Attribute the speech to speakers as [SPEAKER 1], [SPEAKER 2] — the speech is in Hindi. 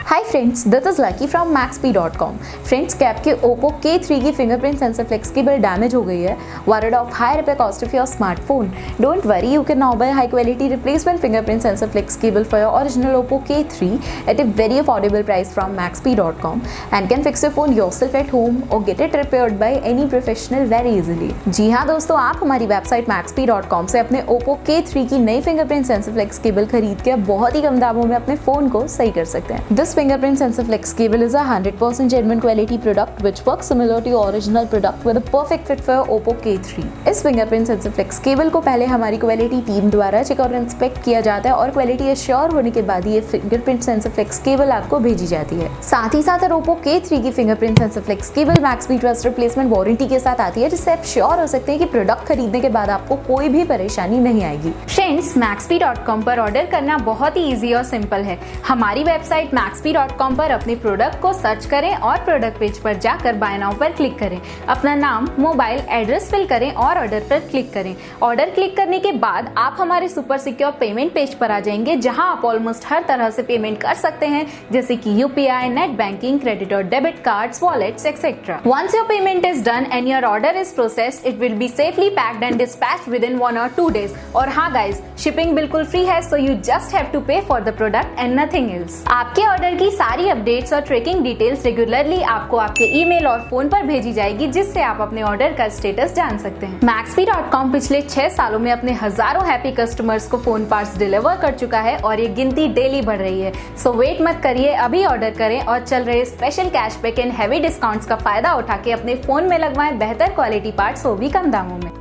[SPEAKER 1] Hi friends, this is lucky from maxp.com। Friends, cap के ओप्पो K3 की फिंगरप्रिंट सेंसर फ्लेक्सिबल डैमेज हो गई है। Worried of high repair cost of your smartphone? Don't worry, you can now buy high quality replacement fingerprint sensor flex cable for your original Oppo K3 at a very affordable price from maxp.com and can fix your phone yourself at home or get it repaired by any professional very easily। जी हाँ दोस्तों, आप हमारी वेबसाइट maxp.com से अपने Oppo K3 की नई फिंगरप्रिंट सेंसर फ्लेक्स केबल खरीद के बहुत ही कम दामों में अपने फोन को सही कर सकते हैं। This fingerprint sensor flex cable is a 100% genuine quality product which works similar to your original product with a perfect fit for your Oppo K3। इस fingerprint sensor flex cable को पहले हमारी क्वालिटी टीम द्वारा चेक और इंस्पेक्ट किया जाता है और क्वालिटी एश्योर होने के बाद ये fingerprint sensor flex cable आपको भेजी जाती है। साथ ही साथ Oppo K3 की fingerprint sensor flex cable Maxp Trust Replacement warranty के साथ आती है, जिससे आप श्योर हो सकते हैं कि प्रोडक्ट खरीदने के बाद आपको कोई भी परेशानी नहीं आएगी।
[SPEAKER 2] फ्रेंड्स, maxp.com पर ऑर्डर करना बहुत ही इजी और सिंपल है। हमारी वेबसाइट maxp.com पर अपने प्रोडक्ट को सर्च करें और प्रोडक्ट पेज पर जाकर बाय नाउ पर क्लिक करें। अपना नाम, मोबाइल एड्रेस फिल करें और ऑर्डर पर क्लिक करें। ऑर्डर क्लिक करने के बाद आप हमारे सुपर सिक्योर पेमेंट पेज पर आ जाएंगे, जहां आप ऑलमोस्ट हर तरह से पेमेंट कर सकते हैं, जैसे कि यूपीआई, नेट बैंकिंग, क्रेडिट और debit cards, wallets etcetera. Once your payment is done and your order is processed, it will be safely packed and dispatched within 1 or 2 days। और हाँ गाइज, शिपिंग बिल्कुल फ्री है, so you just have to pay for the product and nothing else. आपके ऑर्डर की सारी अपडेट्स और ट्रैकिंग डिटेल्स रेगुलरली आपको आपके ईमेल और फोन पर भेजी जाएगी, जिससे आप अपने ऑर्डर का स्टेटस जान सकते हैं। maxp.com पिछले 6 सालों में अपने हजारों हैप्पी कस्टमर्स को फोन पार्ट्स डिलीवर कर चुका है और ये गिनती डेली बढ़ रही है। सो वेट मत करिए, अभी ऑर्डर करें और चल रहे special cashback and heavy discounts का फायदा उठा के अपने फोन में लगवाएं बेहतर क्वालिटी पार्ट्स, वो भी कम दामों में।